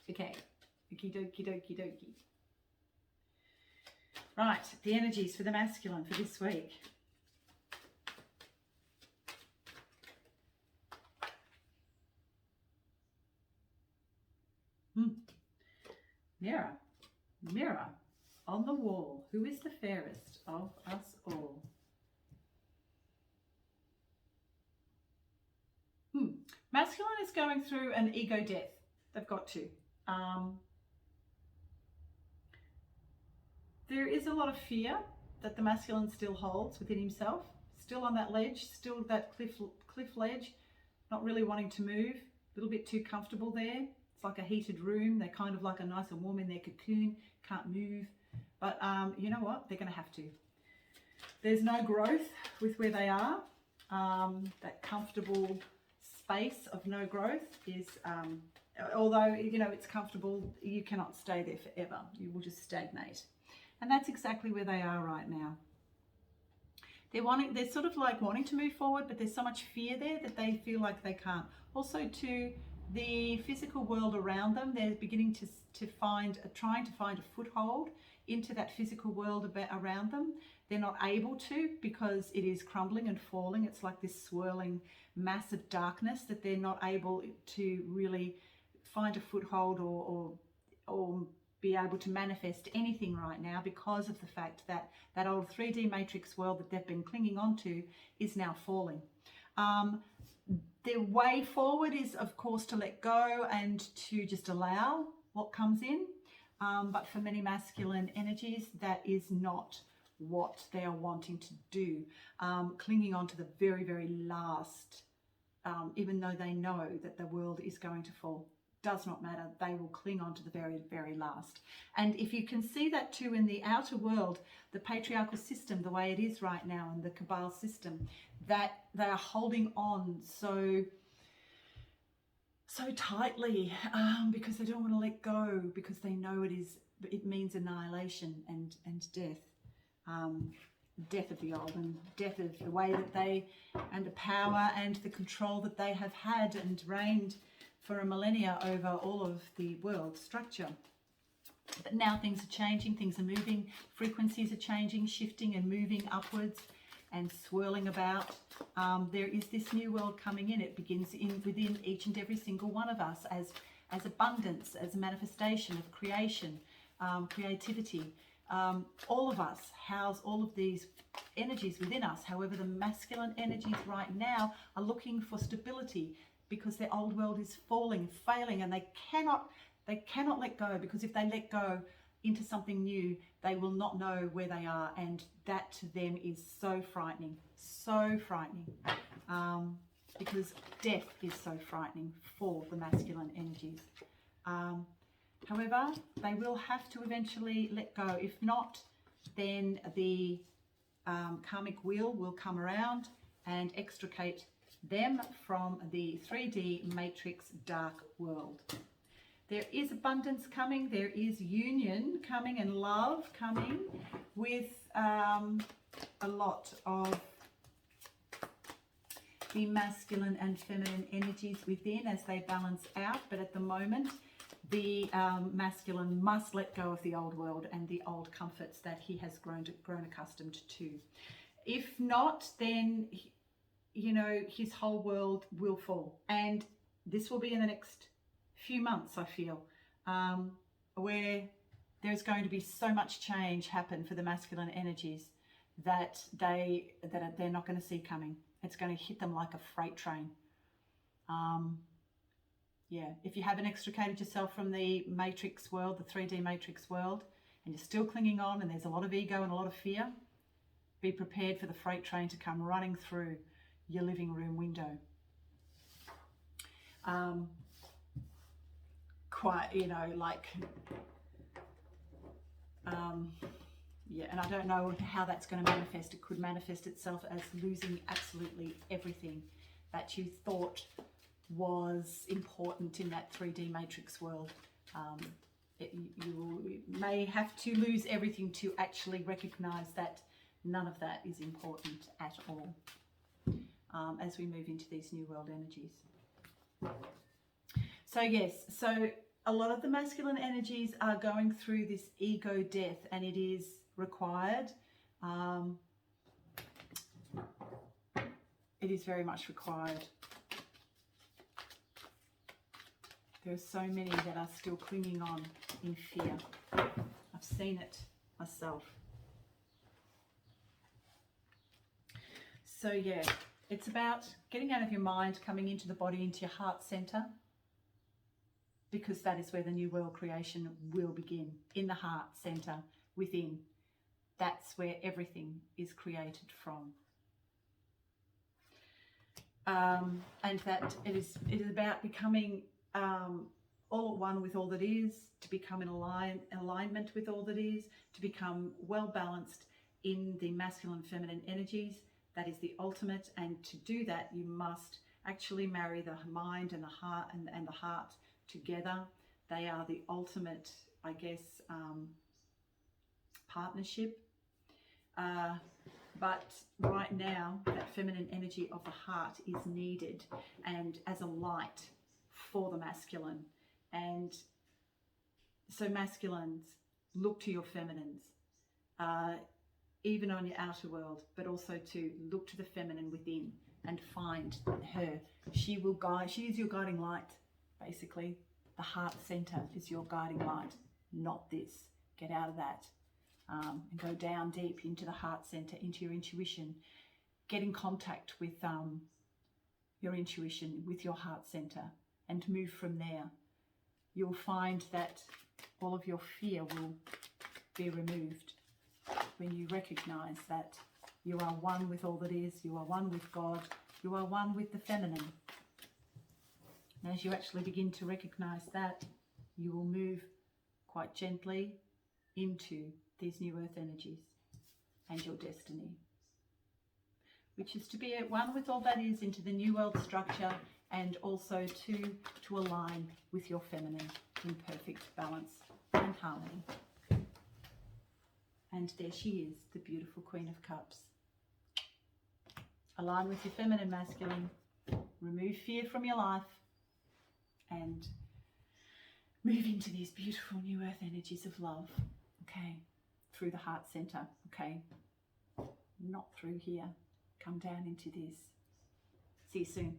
Okay, okie dokie dokie dokie. Right, the energies for the masculine for this week. Mirror, mirror on the wall, who is the fairest of us all? Masculine is going through an ego death. They've got to. There is a lot of fear that the masculine still holds within himself, still on that ledge, still that cliff ledge, not really wanting to move, a little bit too comfortable there. It's like a heated room. They're kind of like a nice and warm in their cocoon, can't move. But you know what? They're going to have to. There's no growth with where they are. That comfortable space of no growth is, although, you know, it's comfortable, you cannot stay there forever. You will just stagnate. And that's exactly where they are right now. They're sort of like wanting to move forward, but there's so much fear there that they feel like they can't. Also, to the physical world around them, they're beginning trying to find a foothold into that physical world around them. They're not able to because it is crumbling and falling. It's like this swirling mass of darkness that they're not able to really find a foothold or be able to manifest anything right now because of the fact that that old 3D matrix world that they've been clinging on to is now falling. Their way forward is, of course, to let go and to just allow what comes in. But for many masculine energies, that is not what they are wanting to do. Clinging on to the very, very last, even though they know that the world is going to fall. Does not matter. They will cling on to the very, very last. And if you can see that too in the outer world, the patriarchal system, the way it is right now, and the Cabal system, that they are holding on so tightly because they don't want to let go, because they know it means annihilation and death. Death of the old and death of the way that they, and the power and the control that they have had and reigned for a millennia over all of the world structure. But now things are changing, things are moving, frequencies are changing, shifting and moving upwards and swirling about. There is this new world coming in. It begins within each and every single one of us as abundance, as a manifestation of creation, creativity. All of us house all of these energies within us. However, the masculine energies right now are looking for stability, because their old world is falling, failing, and they cannot let go, because if they let go into something new, they will not know where they are, and that to them is so frightening, because death is so frightening for the masculine energies. However, they will have to eventually let go. If not, then the karmic wheel will come around and extricate them from the 3D matrix dark world. There is abundance coming, there is union coming and love coming with a lot of the masculine and feminine energies within as they balance out. But at the moment, the masculine must let go of the old world and the old comforts that he has grown accustomed to. If not, then you know, his whole world will fall. And this will be in the next few months, I feel, where there's going to be so much change happen for the masculine energies that they're not going to see coming. It's going to hit them like a freight train. Yeah, if you haven't extricated yourself from the matrix world, the 3D matrix world, and you're still clinging on, and there's a lot of ego and a lot of fear, be prepared for the freight train to come running through your living room window. Quite, you know, like, yeah, and I don't know how that's going to manifest. It could manifest itself as losing absolutely everything that you thought was important in that 3D matrix world. You may have to lose everything to actually recognize that none of that is important at all. As we move into these new world energies. So yes, so a lot of the masculine energies are going through this ego death, and it is required. It is very much required. There are so many that are still clinging on in fear. I've seen it myself. So yeah, it's about getting out of your mind, coming into the body, into your heart center, because that is where the new world creation will begin, in the heart center, within. That's where everything is created from. And that it is about becoming all at one with all that is, to become in alignment with all that is, to become well balanced in the masculine and feminine energies. That is the ultimate, and to do that you must actually marry the mind and the heart and the heart together. They are the ultimate, I guess, partnership. But right now, that feminine energy of the heart is needed, and as a light for the masculine. And so masculines, look to your feminines, even on your outer world, but also to look to the feminine within and find her. She will guide, she is your guiding light, basically. The heart center is your guiding light, not this. Get out of that. And go down deep into the heart center, into your intuition. Get in contact with your intuition, with your heart center, and move from there. You'll find that all of your fear will be removed when you recognize that you are one with all that is, you are one with God, you are one with the feminine. And as you actually begin to recognize that, you will move quite gently into these new earth energies and your destiny, which is to be at one with all that is, into the new world structure, and also to align with your feminine in perfect balance and harmony. And there she is, the beautiful Queen of Cups. Align with your feminine, masculine, remove fear from your life, and move into these beautiful new earth energies of love, okay? Through the heart center, okay? Not through here. Come down into this. See you soon.